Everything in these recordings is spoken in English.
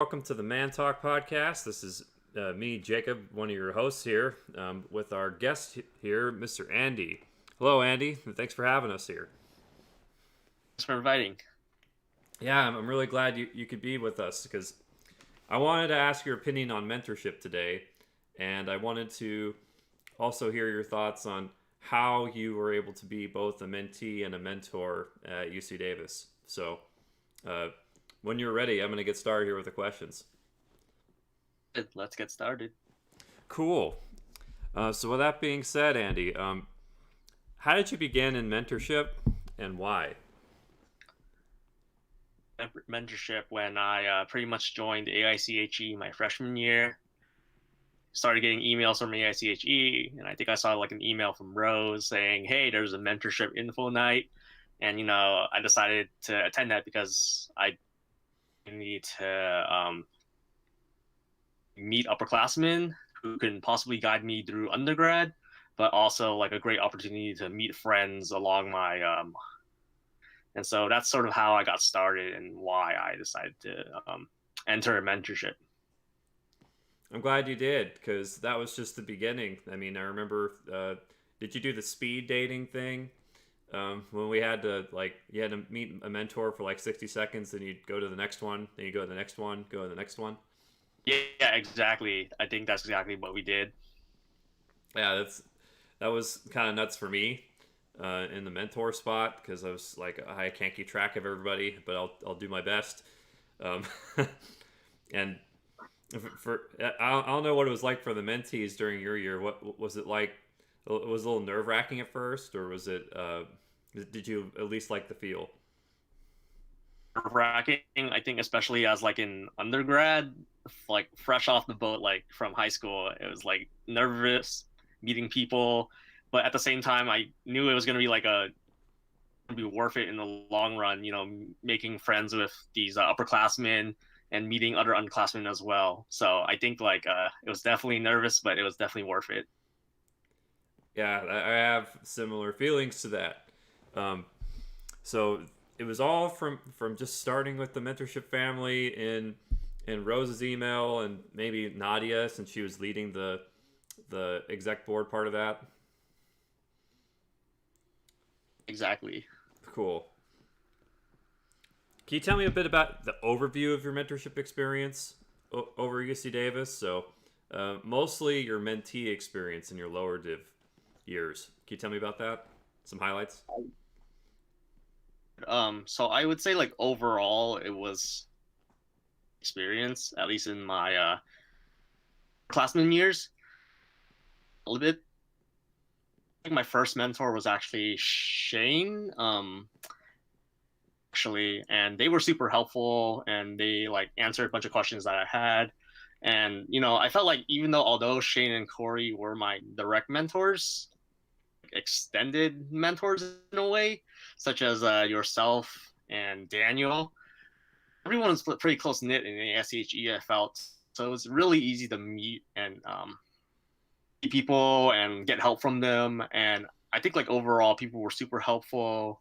Welcome to the Man Talk podcast. This is me, Jacob, one of your hosts here, with our guest here, Mr. Andy. Hello, Andy, and thanks for having us here. Thanks for inviting. Yeah, I'm really glad you could be with us because I wanted to ask your opinion on mentorship today, and I wanted to also hear your thoughts on how you were able to be both a mentee and a mentor at UC Davis. So, uh, when you're ready, I'm going to get started here with the questions. Let's get started. Cool. So with that being said, Andy, how did you begin in mentorship and why? Mentorship when I pretty much joined AICHE my freshman year. Started getting emails from AICHE, and I think I saw like an email from Rose saying, "Hey, there's a mentorship info night," and I decided to attend that because I need to meet upperclassmen who can possibly guide me through undergrad, but also like a great opportunity to meet friends along my and so that's sort of how I got started and why I decided to enter a mentorship. I'm glad you did because that was just the beginning. I mean, I remember. Did you do the speed dating thing? When we had to you had to meet a mentor for like 60 seconds, then you'd go to the next one, then you go to the next one, go to the next one. Yeah, exactly. I think that's exactly what we did. Yeah, that was kind of nuts for me in the mentor spot because I was like, I can't keep track of everybody, but I'll do my best. Um, and for I don't know what it was like for the mentees during your year. What was it like? It was a little nerve wracking at first, or was it? Did you at least like the feel? Wracking, I think, especially as like in undergrad, like fresh off the boat, like from high school, it was like nervous meeting people, but at the same time, I knew it was gonna be like be worth it in the long run. Making friends with these upperclassmen and meeting other underclassmen as well. So I think like it was definitely nervous, but it was definitely worth it. Yeah, I have similar feelings to that. Um, so it was all from just starting with the mentorship family in Rose's email and maybe Nadia since she was leading the exec board part of that. Exactly. Cool. Can you tell me a bit about the overview of your mentorship experience over UC Davis? So, mostly your mentee experience in your lower div years. Can you tell me about that? Some highlights. So I would say like overall it was experience, at least in my classman years, a little bit. I think my first mentor was actually Shane. Actually, and they were super helpful and they like answered a bunch of questions that I had. And I felt like even though although Shane and Corey were my direct mentors, extended mentors in a way, such as yourself and Daniel. Everyone was pretty close knit in the SHE, I felt. So it was really easy to meet and meet people and get help from them. And I think like overall, people were super helpful.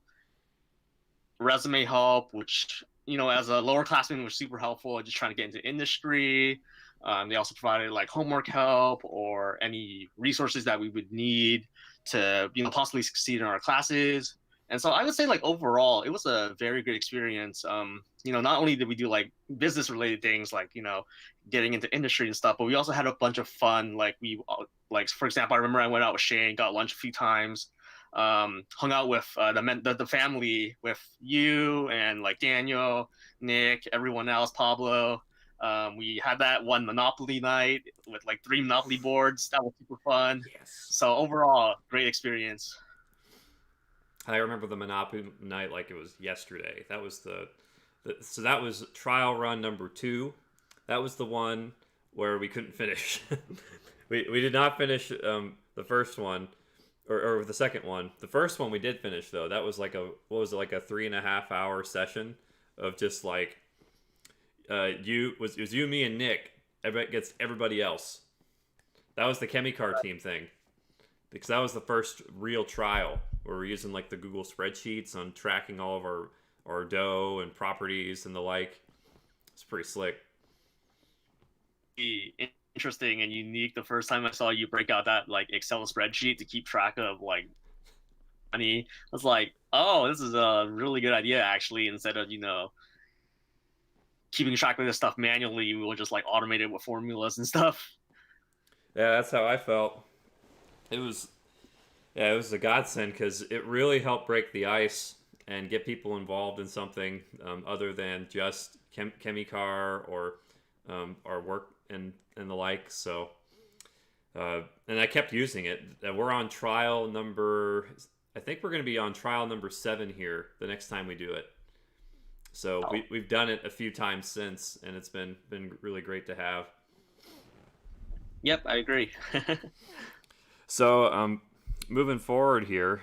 Resume help, which as a lower classman was super helpful. Just trying to get into industry. They also provided like homework help or any resources that we would need to possibly succeed in our classes. And so I would say like overall, it was a very good experience. Not only did we do like business related things like getting into industry and stuff, but we also had a bunch of fun. Like for example, I remember I went out with Shane, got lunch a few times, hung out with the family with you and like Daniel, Nick, everyone else, Pablo. We had that one Monopoly night with like 3 Monopoly boards. That was super fun. Yes. So overall, great experience. I remember the Monopoly night like it was yesterday. That was so that was trial run number 2. That was the one where we couldn't finish. We did not finish the first one or the second one. The first one we did finish though. That was like what was it, like a 3.5 hour session of just like it was you, me, and Nick. Everybody gets everybody else. That was the Chemicar team thing because that was the first real trial where we're using like the Google spreadsheets on tracking all of our dough and properties and the like. It's pretty slick. interesting and unique the first time I saw you break out that like Excel spreadsheet to keep track of like money. I was like, oh, this is a really good idea actually. Instead of keeping track of this stuff manually, we will just like automate it with formulas and stuff. Yeah, that's how I felt. It was Yeah, it was a godsend because it really helped break the ice and get people involved in something other than just chemicar or work and the like. So, and I kept using it. We're on trial number. I think we're going to be on trial number 7 here the next time we do it. So Oh, we've done it a few times since, and it's been really great to have. yep, I agree. So moving forward here,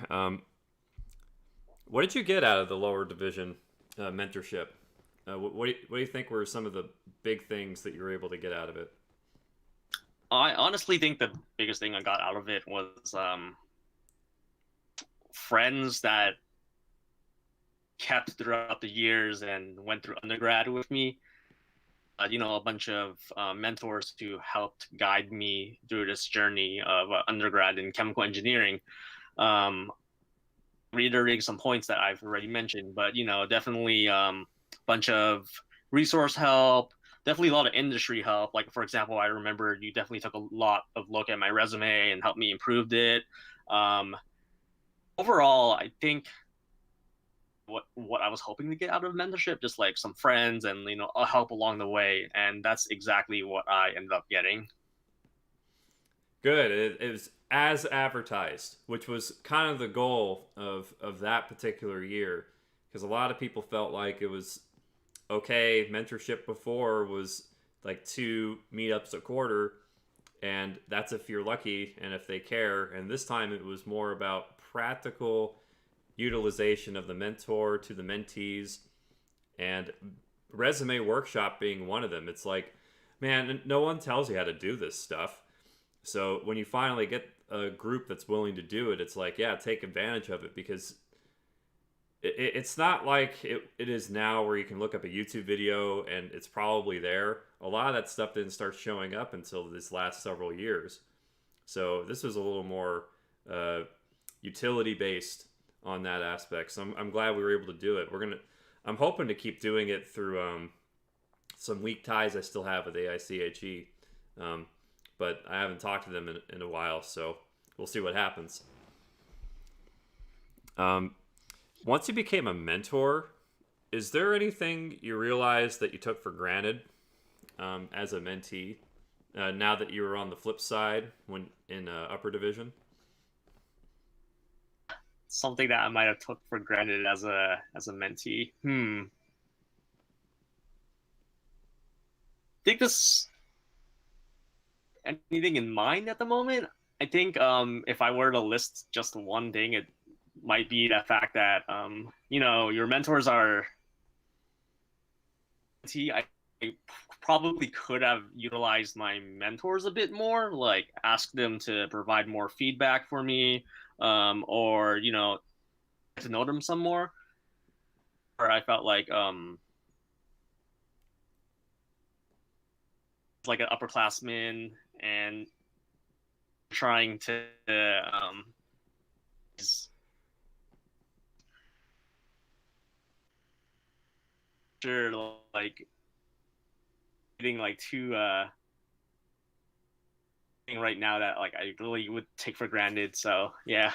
what did you get out of the lower division mentorship? What do you think were some of the big things that you were able to get out of it? I honestly think the biggest thing I got out of it was friends that kept throughout the years and went through undergrad with me. A bunch of mentors who helped guide me through this journey of undergrad in chemical engineering. Um, Reiterating some points that I've already mentioned, but definitely a bunch of resource help, definitely a lot of industry help. Like for example, I remember you definitely took a lot of look at my resume and helped me improve it. Um, Overall, I think what I was hoping to get out of mentorship, just like some friends and a help along the way, and that's exactly what I ended up getting. Good. It was as advertised, which was kind of the goal of that particular year, because a lot of people felt like it was okay. Mentorship before was like 2 meetups a quarter, and that's if you're lucky and if they care. And this time it was more about practical utilization of the mentor to the mentees, and resume workshop being one of them. It's like, man, no one tells you how to do this stuff. So when you finally get a group that's willing to do it, it's like, yeah, take advantage of it, because it's not like it is now where you can look up a YouTube video and it's probably there. A lot of that stuff didn't start showing up until this last several years. So this was a little more utility based on that aspect. So I'm glad we were able to do it. I'm hoping to keep doing it through some weak ties I still have with AICHE, but I haven't talked to them in a while, so we'll see what happens. Once you became a mentor, is there anything you realized that you took for granted as a mentee now that you were on the flip side when in upper division? Something that I might have took for granted as a mentee. Think this anything in mind at the moment? I think if I were to list just one thing, it might be the fact that your mentors are. I probably could have utilized my mentors a bit more, like ask them to provide more feedback for me, or to know them some more. Or I felt like an upperclassman and trying to sure like getting like too right now that like I really would take for granted. So yeah.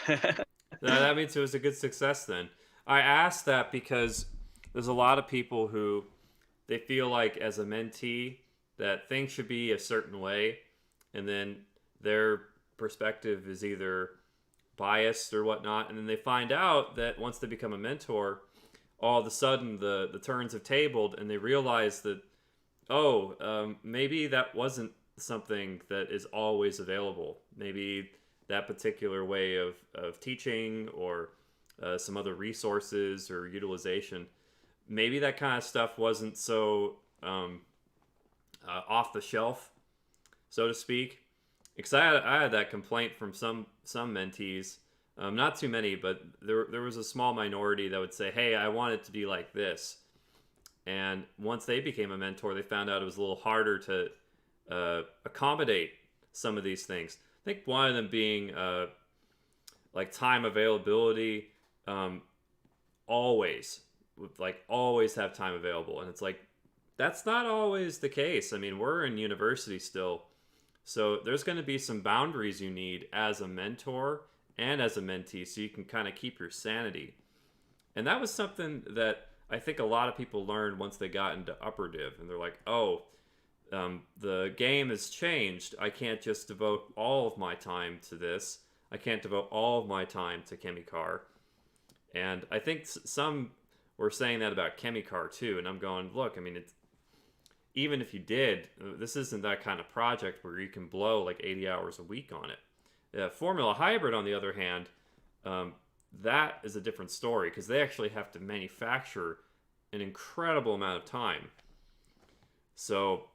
That means it was a good success then. I asked that because there's a lot of people who they feel like as a mentee that things should be a certain way, and then their perspective is either biased or whatnot, and then they find out that once they become a mentor, all of a sudden the turns have tabled, and they realize that, oh, maybe that wasn't something that is always available. Maybe that particular way of teaching or some other resources or utilization, maybe that kind of stuff wasn't so off the shelf, so to speak. Because I had that complaint from some mentees, not too many, but there was a small minority that would say, "Hey, I want it to be like this." And once they became a mentor, they found out it was a little harder to accommodate some of these things. I think one of them being like time availability. Always, like always have time available, and it's like that's not always the case. I mean, we're in university still, so there's going to be some boundaries you need as a mentor and as a mentee, so you can kind of keep your sanity. And that was something that I think a lot of people learned once they got into upper div, and they're like, oh, the game has changed. I can't just devote all of my time to this. I can't devote all of my time to Chemicar. And I think some were saying that about Chemicar too. And I'm going, look, I mean, it's, even if you did, this isn't that kind of project where you can blow like 80 hours a week on it. Formula Hybrid, on the other hand, that is a different story because they actually have to manufacture an incredible amount of time. So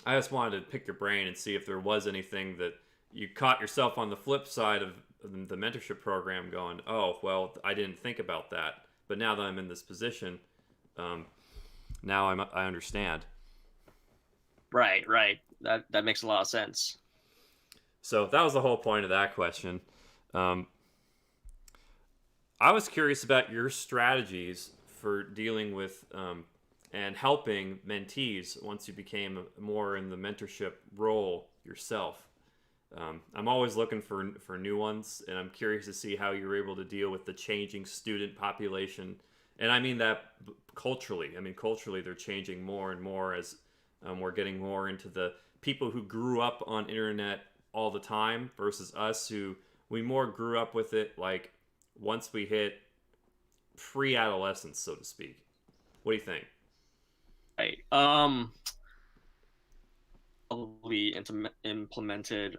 I just wanted to pick your brain and see if there was anything that you caught yourself on the flip side of the mentorship program going, oh, well, I didn't think about that. But now that I'm in this position, now I understand. Right. That makes a lot of sense. So that was the whole point of that question. I was curious about your strategies for dealing with and helping mentees once you became more in the mentorship role yourself. I'm always looking for new ones, and I'm curious to see how you're able to deal with the changing student population. And I mean that culturally. I mean, culturally, they're changing more and more as we're getting more into the people who grew up on internet all the time versus us who we more grew up with it like once we hit pre-adolescence, so to speak. What do you think? Right. Probably implemented.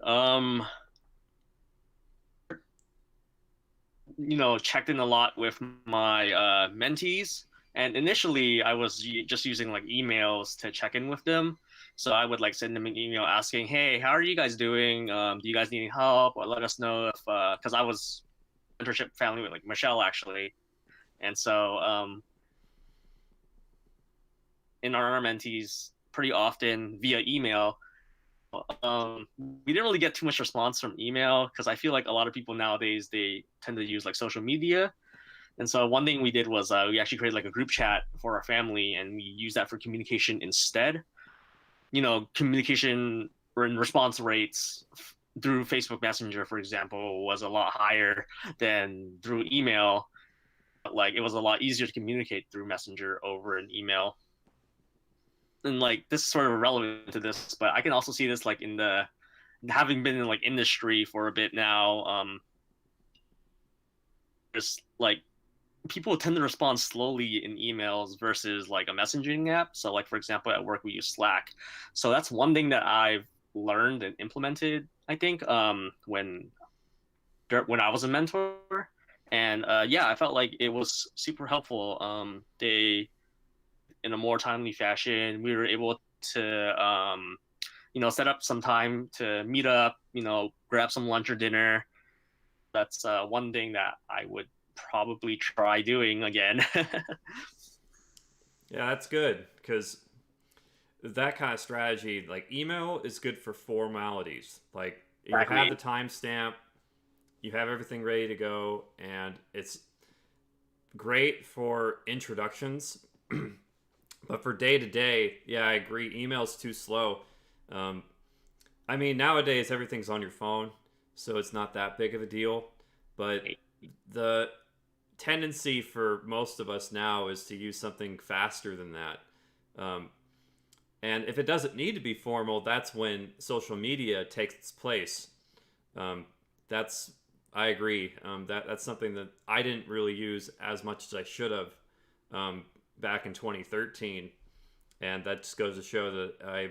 Checked in a lot with my mentees, and initially I was just using like emails to check in with them. So I would like send them an email asking, "Hey, how are you guys doing? Do you guys need any help? Or let us know if," because I was mentorship family with like Michelle actually, and so in our mentees pretty often via email. We didn't really get too much response from email because I feel like a lot of people nowadays they tend to use like social media. And so one thing we did was we actually created like a group chat for our family, and we use that for communication instead. Communication and response rates through Facebook Messenger, for example, was a lot higher than through email. Like it was a lot easier to communicate through Messenger over an email. And like this is sort of relevant to this, but I can also see this like in the having been in like industry for a bit now. Just like people tend to respond slowly in emails versus like a messaging app. So like for example, at work we use Slack. So that's one thing that I've learned and implemented. I think when I was a mentor, and yeah, I felt like it was super helpful. They in a more timely fashion. We were able to, set up some time to meet up, grab some lunch or dinner. That's one thing that I would probably try doing again. Yeah, that's good because that kind of strategy, like email, is good for formalities. Like you have the timestamp, you have everything ready to go, and it's great for introductions. But for day to day, yeah, I agree. Email's too slow. I mean, nowadays everything's on your phone, so it's not that big of a deal. But the tendency for most of us now is to use something faster than that. And if it doesn't need to be formal, that's when social media takes its place. That's I agree. That's something that I didn't really use as much as I should have. Back in 2013, and that just goes to show that I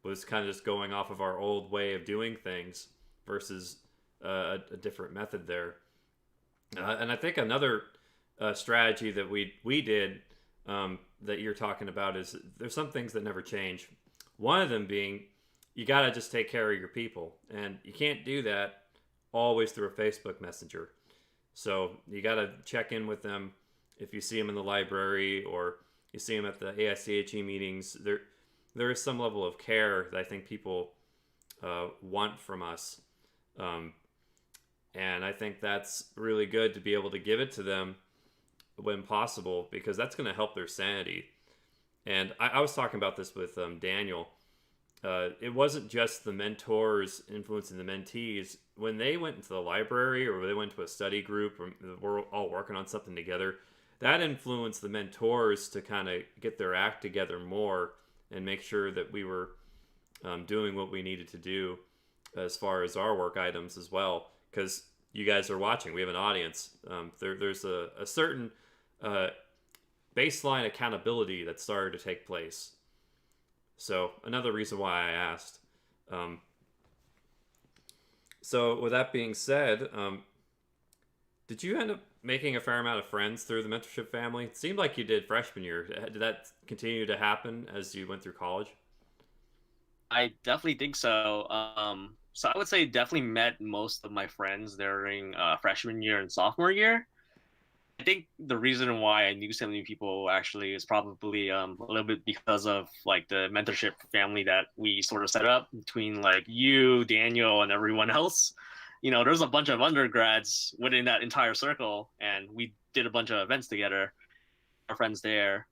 was kind of just going off of our old way of doing things versus a different method there. And I think another strategy that we did that you're talking about is there's some things that never change. One of them being you got to just take care of your people, and you can't do that always through a Facebook Messenger. So you got to check in with them. If you see them in the library or you see them at the AICHE meetings, there is some level of care that I think people want from us. Um, and I think that's really good to be able to give it to them when possible, because that's going to help their sanity. And I was talking about this with Daniel. It wasn't just the mentors influencing the mentees. When they went into the library or they went to a study group or we're all working on something together, that influenced the mentors to kind of get their act together more and make sure that we were doing what we needed to do as far as our work items as well. Because you guys are watching, we have an audience. There's a certain uh, baseline accountability that started to take place. So another reason why I asked. Um, so with that being said, did you end up making a fair amount of friends through the mentorship family? It seemed like you did freshman year. Did that continue to happen as you went through college? I definitely think so. So I would say definitely met most of my friends during freshman year and sophomore year. I think the reason why I knew so many people actually is probably a little bit because of like the mentorship family that we sort of set up between like you, Daniel, and everyone else. There's a bunch of undergrads within that entire circle, and we did a bunch of events together. Our friends there.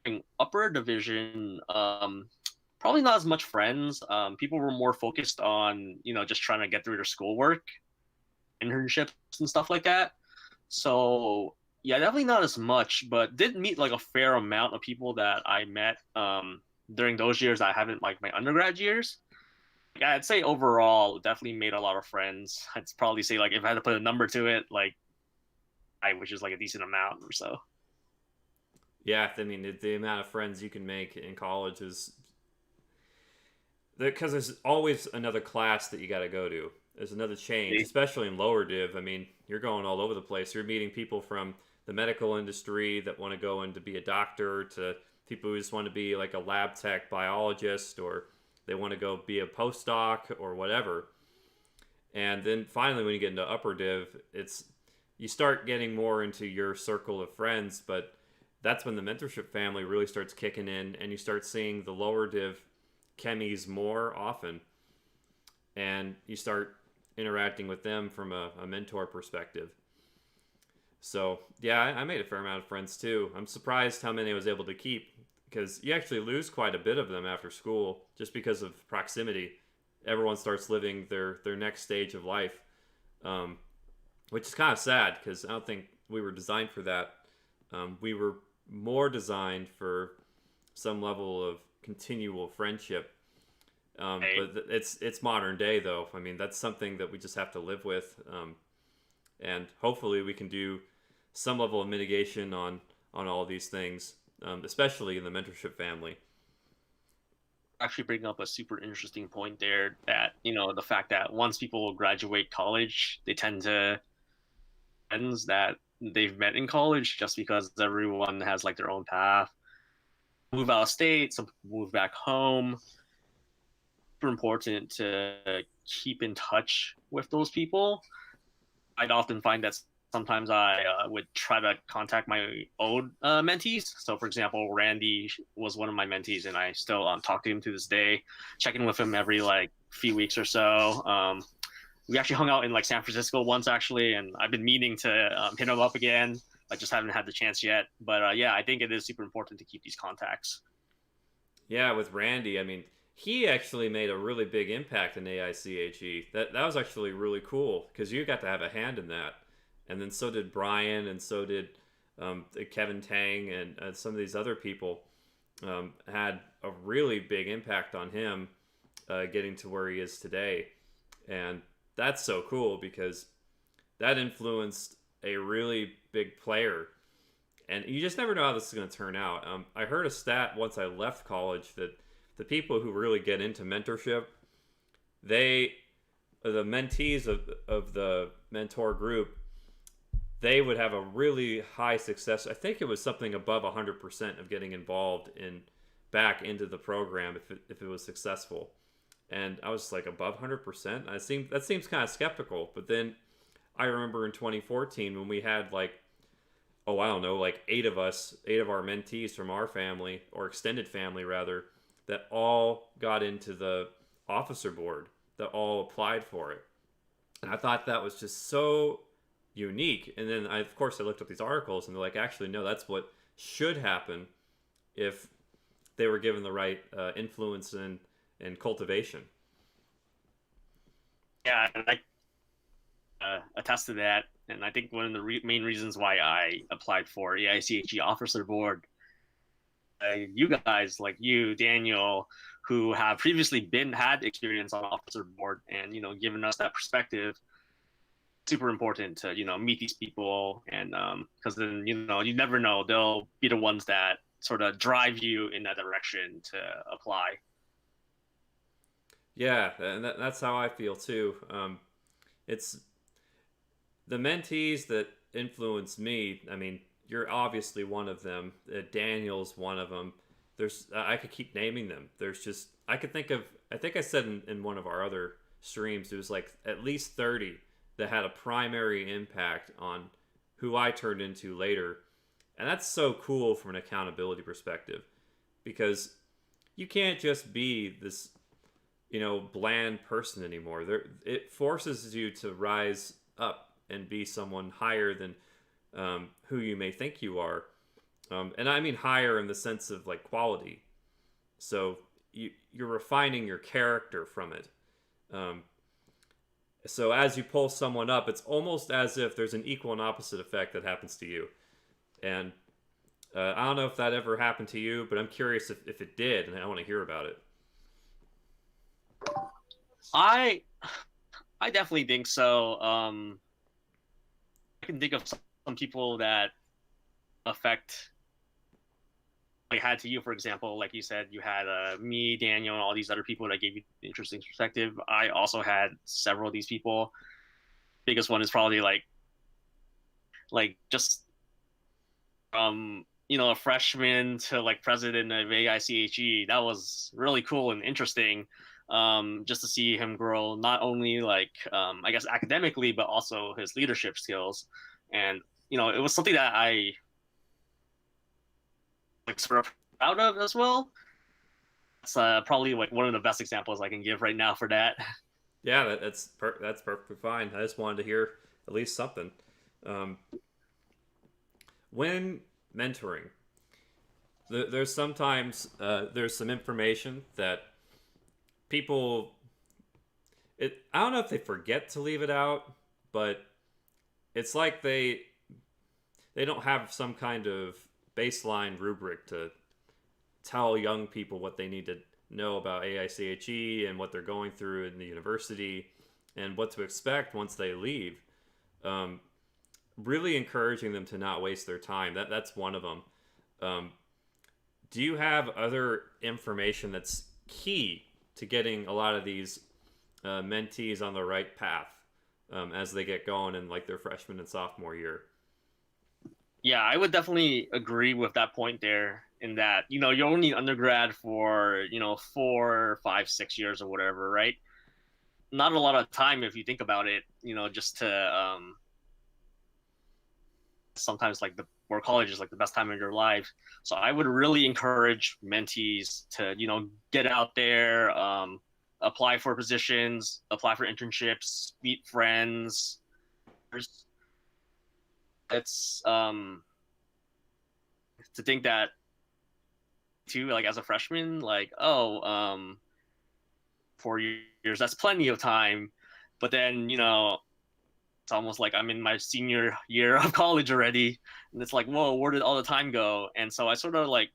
In upper division, probably not as much friends. People were more focused on just trying to get through their schoolwork, internships, and stuff like that. So yeah, definitely not as much, but did meet like a fair amount of people that I met during those years. I haven't like my undergrad years. Yeah, I'd say overall definitely made a lot of friends. I'd probably say like if I had to put a number to it, like which is like a decent amount or so. Yeah, I mean the amount of friends you can make in college is because there's always another class that you got to go to. There's another change, especially in lower div. I mean, you're going all over the place. You're meeting people from the medical industry that want to go in to be a doctor, to people who just want to be like a lab tech biologist, or they want to go be a postdoc or whatever. And then finally, when you get into upper div, it's you start getting more into your circle of friends, but that's when the mentorship family really starts kicking in, and you start seeing the lower div chemies more often, and you start interacting with them from a mentor perspective. So yeah, I made a fair amount of friends too. I'm surprised how many I was able to keep, because you actually lose quite a bit of them after school just because of proximity. Everyone starts living their next stage of life, um, which is kind of sad because I don't think we were designed for that. We were more designed for some level of continual friendship. But it's modern day though. I mean, that's something that we just have to live with, and hopefully we can do some level of mitigation on all these things, especially in the mentorship family. Actually bring up a super interesting point there that the fact that once people graduate college, they tend to friends that they've met in college just because everyone has like their own path. Move out of state, some move back home. Super important to keep in touch with those people. I'd often find that sometimes I would try to contact my old mentees. So, for example, Randy was one of my mentees, and I still talk to him to this day, check in with him every like few weeks or so. We actually hung out in like San Francisco once, actually, and I've been meaning to hit him up again. I just haven't had the chance yet. But yeah, I think it is super important to keep these contacts. Yeah, with Randy, I mean, he actually made a really big impact in AICHE. That was actually really cool because you got to have a hand in that, and then so did Brian, and so did Kevin Tang, and some of these other people had a really big impact on him getting to where he is today, and that's so cool because that influenced a really big player, and you just never know how this is going to turn out. I heard a stat once I left college that the people who really get into mentorship, they, the mentees of the mentor group, they would have a really high success. I think it was something above 100% of getting involved in back into the program if it was successful. And I was like above 100%. That seems kind of skeptical, but then I remember in 2014 when we had like oh, I don't know, like eight of us, eight of our mentees from our family, or extended family rather, that all got into the officer board, that all applied for it. And I thought that was just so unique. And then of course I looked up these articles and they're like, actually no, that's what should happen if they were given the right influence and cultivation. Yeah, and I attest to that. And I think one of the main reasons why I applied for AICHE Officer Board, you guys like you, Daniel, who have previously had experience on Officer Board, and given us that perspective, super important to meet these people, and because then you never know, they'll be the ones that sort of drive you in that direction to apply. Yeah, and that's how I feel too. It's the mentees that influence me. I mean, you're obviously one of them. Daniel's one of them. There's I could keep naming them. There's just I could think of. I think I said in one of our other streams, it was like at least 30 that had a primary impact on who I turned into later, and that's so cool from an accountability perspective, because you can't just be this bland person anymore. It forces you to rise up and be someone higher than who you may think you are, and I mean higher in the sense of like quality. So you're refining your character from it. So as you pull someone up, it's almost as if there's an equal and opposite effect that happens to you. And I don't know if that ever happened to you, but I'm curious if it did, and I want to hear about it. I definitely think so. I can think of some people that affect, like, had to you, for example. Like you said, you had me, Daniel, and all these other people that gave you interesting perspective. I also had several of these people. Biggest one is probably like just a freshman to like president of AICHE. That was really cool and interesting. Just to see him grow, not only like I guess academically, but also his leadership skills. And it was something that I like sort of proud of as well. It's probably like one of the best examples I can give right now for that. Yeah, that's perfectly fine. I just wanted to hear at least something. Um, when mentoring, there's sometimes there's some information that people I don't know if they forget to leave it out, but it's like they don't have some kind of baseline rubric to tell young people what they need to know about AICHE and what they're going through in the university and what to expect once they leave. Um, really encouraging them to not waste their time. That's one of them. Um, do you have other information that's key to getting a lot of these mentees on the right path as they get going in like their freshman and sophomore year? Yeah, I would definitely agree with that point there. In that you're only undergrad for 4, 5, 6 years or whatever, right? Not a lot of time if you think about it. Just to sometimes like the where college is like the best time of your life. So I would really encourage mentees to get out there, apply for positions, apply for internships, meet friends. It's to think that too, like as a freshman, like 4 years, that's plenty of time. But then it's almost like I'm in my senior year of college already, and it's like, whoa, where did all the time go? And so I sort of like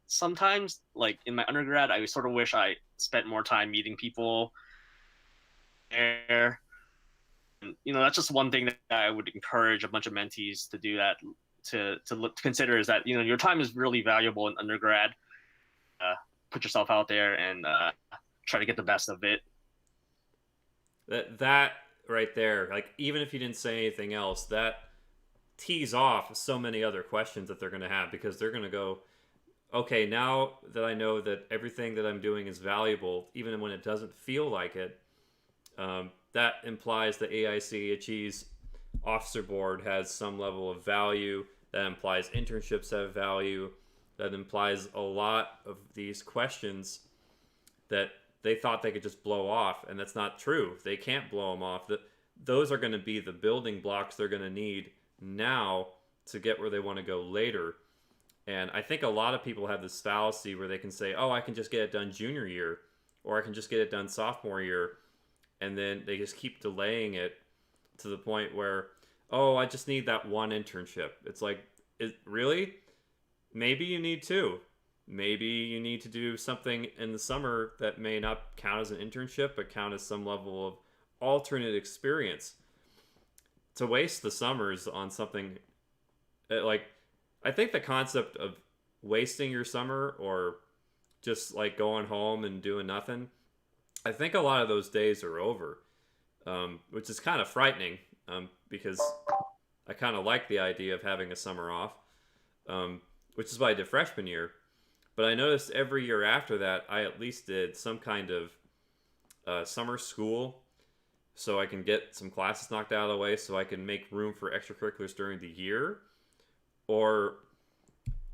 sometimes like in my undergrad, I sort of wish I spent more time meeting people there. And, that's just one thing that I would encourage a bunch of mentees to do, that to consider, is that your time is really valuable in undergrad. Put yourself out there and try to get the best of it. That right there, like even if you didn't say anything else, that tees off so many other questions that they're going to have, because they're going to go, okay, now that I know that everything that I'm doing is valuable, even when it doesn't feel like it, that implies that AICHE's officer board has some level of value. That implies internships have value. That implies a lot of these questions that they thought they could just blow off, and that's not true. They can't blow them off. Those are going to be the building blocks they're going to need now to get where they want to go later. And I think a lot of people have this fallacy where they can say, oh, I can just get it done junior year, or I can just get it done sophomore year. And then they just keep delaying it to the point where, oh, I just need that one internship. It's like, really? Maybe you need two. Maybe you need to do something in the summer that may not count as an internship, but count as some level of alternate experience. To waste the summers on something like, I think the concept of wasting your summer or just like going home and doing nothing, I think a lot of those days are over, which is kind of frightening, because I kind of like the idea of having a summer off, which is why I did freshman year. But I noticed every year after that, I at least did some kind of summer school so I can get some classes knocked out of the way so I can make room for extracurriculars during the year. Or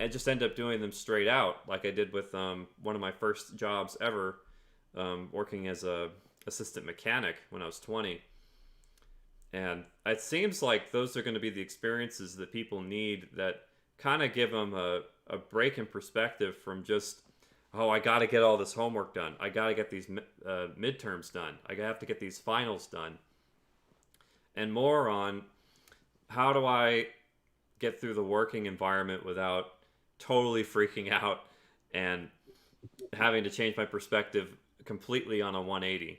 I just end up doing them straight out, like I did with one of my first jobs ever, working as a assistant mechanic when I was 20. And it seems like those are going to be the experiences that people need that kind of give them a break in perspective from just, oh, I got to get all this homework done. I got to get these midterms done. I have to get these finals done. And more on, how do I get through the working environment without totally freaking out and having to change my perspective completely on a 180?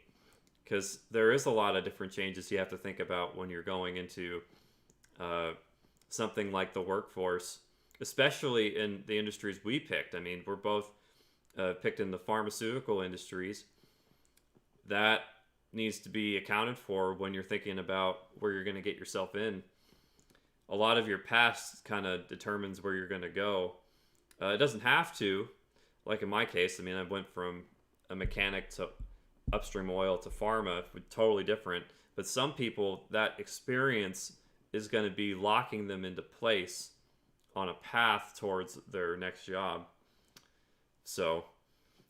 Because there is a lot of different changes you have to think about when you're going into something like the workforce, especially in the industries we picked. I mean, we're both picked in the pharmaceutical industries. That needs to be accounted for when you're thinking about where you're going to get yourself in. A lot of your past kind of determines where you're going to go. It doesn't have to. Like in my case, I mean, I went from a mechanic to upstream oil to pharma, totally different. But some people, that experience is going to be locking them into place on a path towards their next job. So,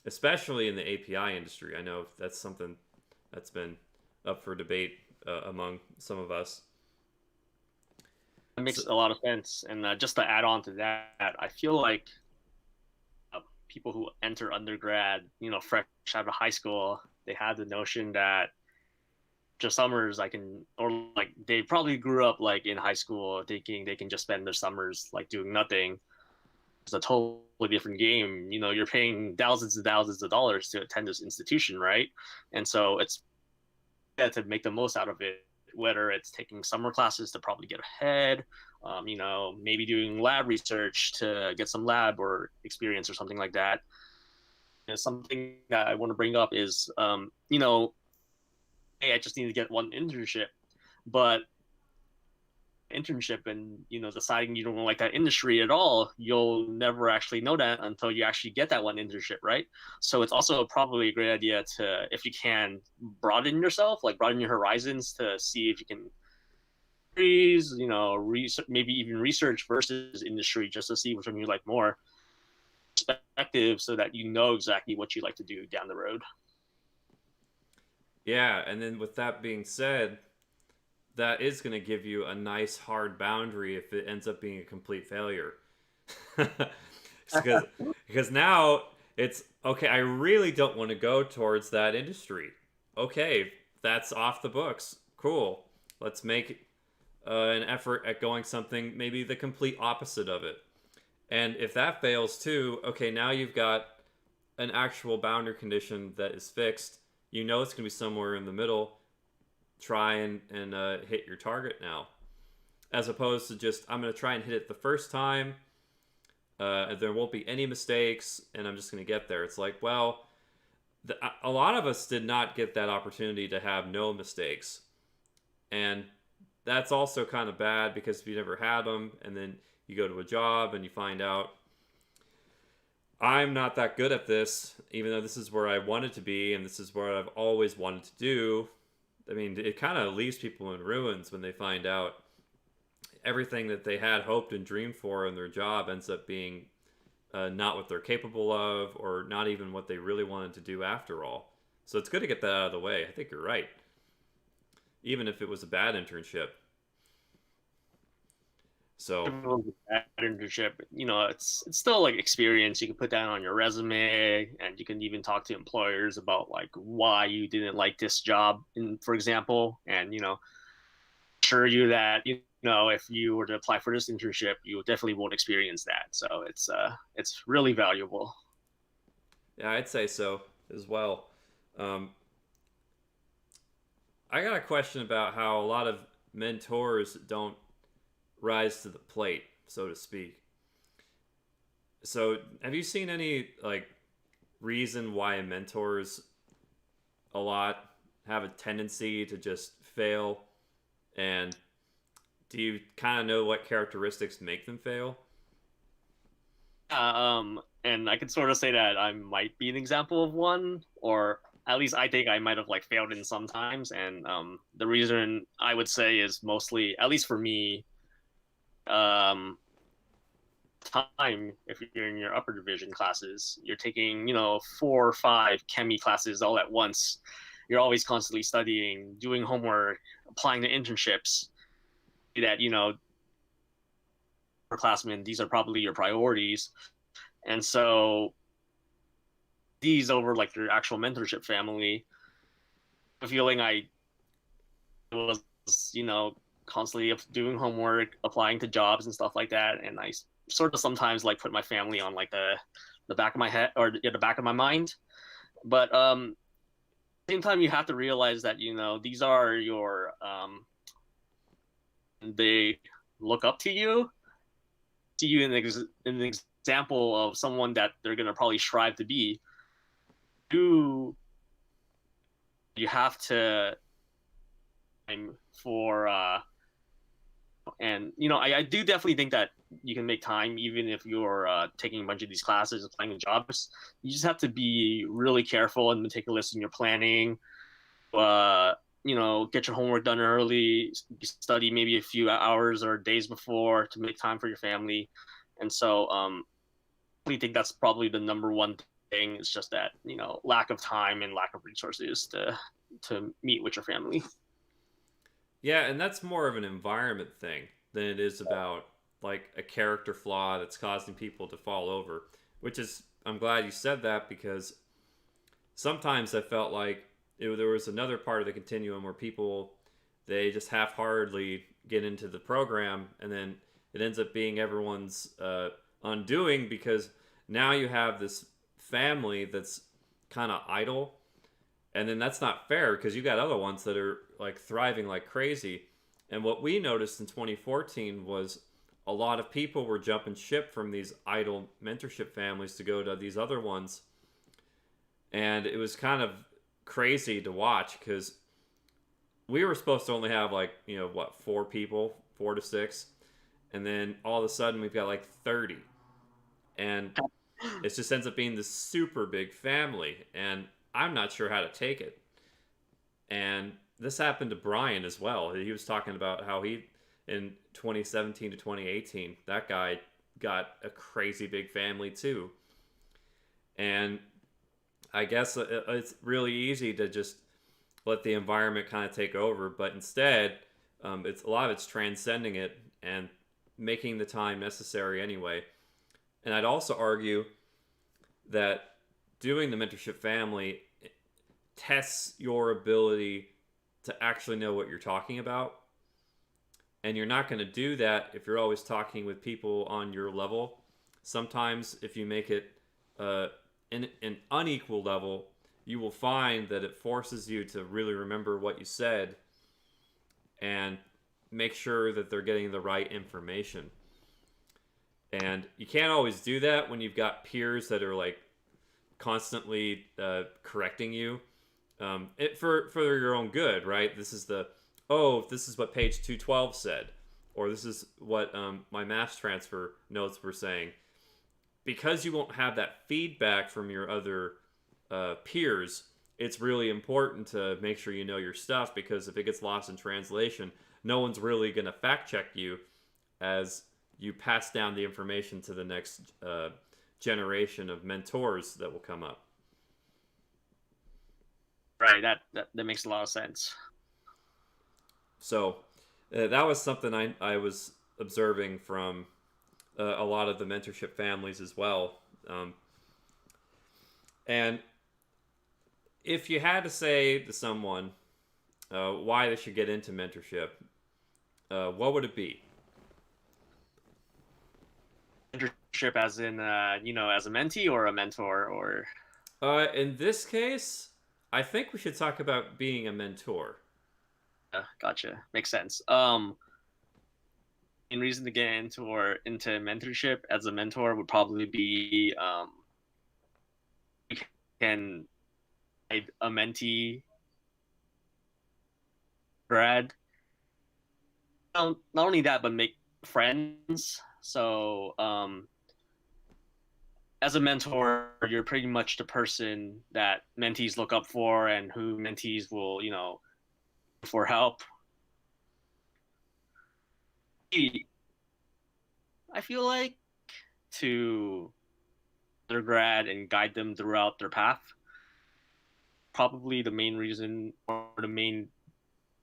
especially in the API industry, I know that's something that's been up for debate among some of us. It makes a lot of sense. And just to add on to that, I feel like people who enter undergrad, fresh out of high school, they have the notion that just summers or like they probably grew up like in high school thinking they can just spend their summers like doing nothing. It's a totally different game. You're paying thousands and thousands of dollars to attend this institution, right? And so it's to make the most out of it, whether it's taking summer classes to probably get ahead, maybe doing lab research to get some lab or experience or something like that. And something that I want to bring up is, hey, I just need to get one internship, but internship and deciding you don't like that industry at all, you'll never actually know that until you actually get that one internship, right? So it's also probably a great idea to, if you can, broaden yourself, like broaden your horizons to see if you can maybe even research versus industry, just to see which one you like more, perspective, so that you know exactly what you like to do down the road. Yeah, and then with that being said, that is going to give you a nice hard boundary if it ends up being a complete failure. because now it's, okay, I really don't want to go towards that industry. Okay, that's off the books. Cool. Let's make an effort at going something maybe the complete opposite of it. And if that fails too, okay, now you've got an actual boundary condition that is fixed. It's going to be somewhere in the middle. Try and hit your target now, as opposed to just, I'm going to try and hit it the first time, there won't be any mistakes, and I'm just going to get there. It's like, well, a lot of us did not get that opportunity to have no mistakes, and that's also kind of bad, because if you never had them and then you go to a job and you find out, I'm not that good at this, even though this is where I wanted to be and this is what I've always wanted to do, I mean, it kind of leaves people in ruins when they find out everything that they had hoped and dreamed for in their job ends up being not what they're capable of, or not even what they really wanted to do after all. So it's good to get that out of the way. I think you're right. Even if it was a bad internship. So Internship, it's still like experience you can put down on your resume, and you can even talk to employers about like why you didn't like this job, for example, and assure you that if you were to apply for this internship, you definitely won't experience that. So it's really valuable. yeah, I'd say so as well. Um, I got a question about how a lot of mentors don't rise to the plate, so to speak. So, have you seen any like reason why mentors a lot have a tendency to just fail? And do you kind of know what characteristics make them fail? And I could sort of say that I might be an example of one, or at least I think I might have like failed in sometimes. And the reason I would say is mostly, at least for me, um, time. If you're in your upper division classes, you're taking 4 or 5 chemi classes all at once. You're always constantly studying, doing homework, applying to internships. That upperclassmen, these are probably your priorities, and so these over like your actual mentorship family. Feeling I was constantly doing homework, applying to jobs and stuff like that, and I sort of sometimes like put my family on like the back of my head, or the back of my mind. But at the same time, you have to realize that these are your they look up to you, see you an example of someone that they're gonna probably strive to be. Do you have to for and I do definitely think that you can make time even if you're taking a bunch of these classes, applying jobs. You just have to be really careful and meticulous in your planning. uh get your homework done early, study maybe a few hours or days before to make time for your family. And so I think that's probably the number one thing. It's just that lack of time and lack of resources to meet with your family. Yeah, and that's more of an environment thing than it is about like a character flaw that's causing people to fall over. Which is, I'm glad you said that, because sometimes I felt like there was another part of the continuum where people, they just half-heartedly get into the program, and then it ends up being everyone's undoing, because now you have this family that's kind of idle, and then that's not fair because you got other ones that are like thriving like crazy. And what we noticed in 2014 was a lot of people were jumping ship from these idle mentorship families to go to these other ones, and it was kind of crazy to watch because we were supposed to only have like, what, 4 people, 4 to 6, and then all of a sudden we've got like 30, and it just ends up being this super big family, and I'm not sure how to take it. And this happened to Brian as well. He was talking about how he, in 2017 to 2018, that guy got a crazy big family too. And I guess it's really easy to just let the environment kind of take over, but instead, it's a lot of it's transcending it and making the time necessary anyway. And I'd also argue that doing the mentorship family tests your ability to actually know what you're talking about. And you're not going to do that if you're always talking with people on your level. Sometimes, if you make it an unequal level, you will find that it forces you to really remember what you said and make sure that they're getting the right information. And you can't always do that when you've got peers that are like constantly correcting you, for your own good, right? This is what page 212 said, or this is what my mass transfer notes were saying. Because you won't have that feedback from your other peers, it's really important to make sure you know your stuff, because if it gets lost in translation, no one's really going to fact check you as you pass down the information to the next generation of mentors that will come up. Right. That makes a lot of sense. So that was something I was observing from a lot of the mentorship families as well. And if you had to say to someone why they should get into mentorship, what would it be? Mentorship, as in, as a mentee or a mentor, or In this case, I think we should talk about being a mentor. gotcha, makes sense. In reason to get into mentorship as a mentor would probably be you can a mentee grad. Not only that, but make friends. So as a mentor, you're pretty much the person that mentees look up for, and who mentees will, for help. I feel like to undergrad and guide them throughout their path. Probably the main reason, or the main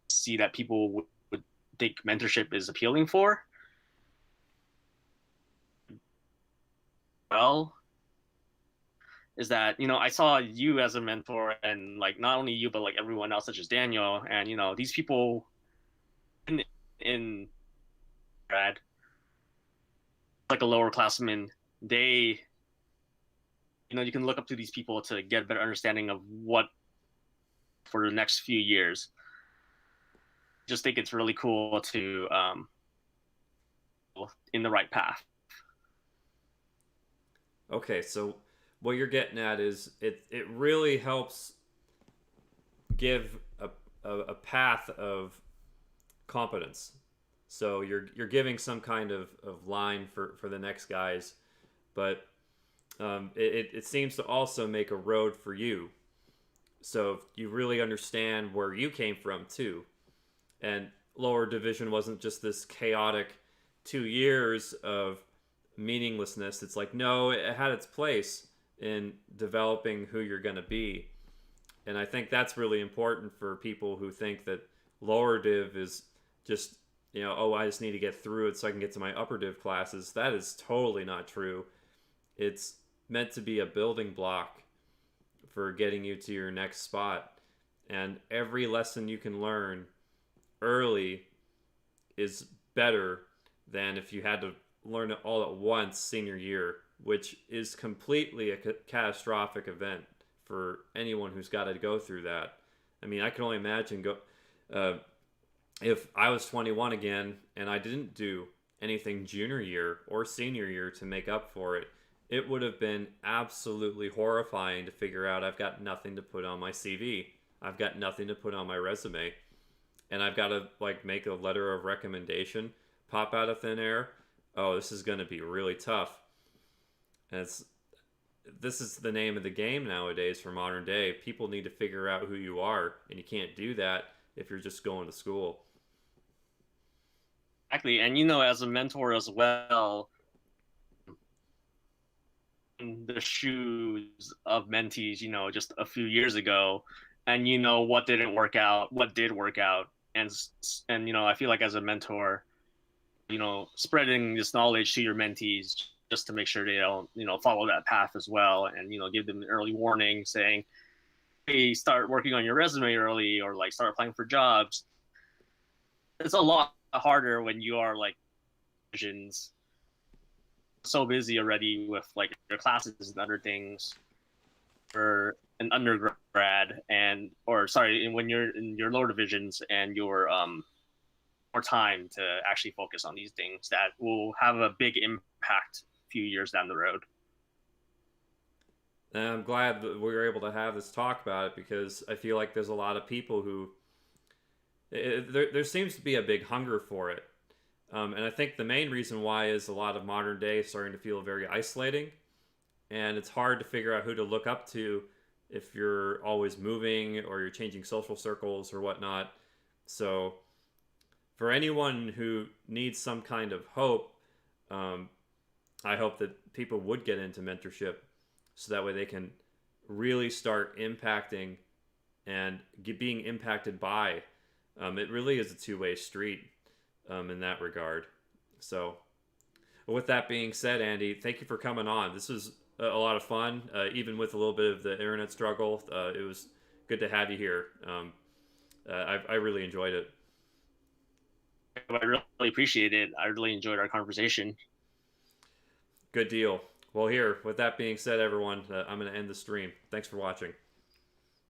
see that people would think mentorship is appealing for. Well, is that I saw you as a mentor, and like not only you but like everyone else, such as Daniel, and these people in grad, like a lower classman, they you can look up to these people to get a better understanding of what for the next few years. Just think it's really cool to in the right path. Okay, so what you're getting at is it really helps give a path of competence. So you're giving some kind of line for the next guys, but it seems to also make a road for you. So you really understand where you came from too. And lower division wasn't just this chaotic 2 years of meaninglessness. It's like, no, it had its place in developing who you're going to be. And I think that's really important for people who think that lower div is just, oh, I just need to get through it so I can get to my upper div classes. That is totally not true. It's meant to be a building block for getting you to your next spot. And every lesson you can learn early is better than if you had to learn it all at once senior year, which is completely a catastrophic event for anyone who's got to go through that. I mean, I can only imagine if I was 21 again and I didn't do anything junior year or senior year to make up for it, it would have been absolutely horrifying to figure out I've got nothing to put on my CV. I've got nothing to put on my resume. And I've got to make a letter of recommendation pop out of thin air. Oh, this is going to be really tough. And this is the name of the game nowadays for modern day. People need to figure out who you are, and you can't do that if you're just going to school. Exactly. And as a mentor as well, in the shoes of mentees, just a few years ago, and what didn't work out, what did work out, and I feel like as a mentor, spreading this knowledge to your mentees just to make sure they don't follow that path as well, and give them an early warning saying, hey, start working on your resume early, or like start applying for jobs. It's a lot harder when you are like visions so busy already with like your classes and other things for an undergrad, when you're in your lower divisions and you're more time to actually focus on these things that will have a big impact a few years down the road. And I'm glad that we were able to have this talk about it, because I feel like there's a lot of people who there seems to be a big hunger for it. And I think the main reason why is a lot of modern day is starting to feel very isolating, and it's hard to figure out who to look up to if you're always moving or you're changing social circles or whatnot. So for anyone who needs some kind of hope, um, I hope that people would get into mentorship so that way they can really start impacting and being impacted by. It really is a two-way street in that regard. So, with that being said, Andy, thank you for coming on. This was a lot of fun, even with a little bit of the internet struggle. It was good to have you here. I really enjoyed it. I really appreciate it. I really enjoyed our conversation. Good deal. Well, here, with that being said, everyone, I'm going to end the stream. Thanks for watching.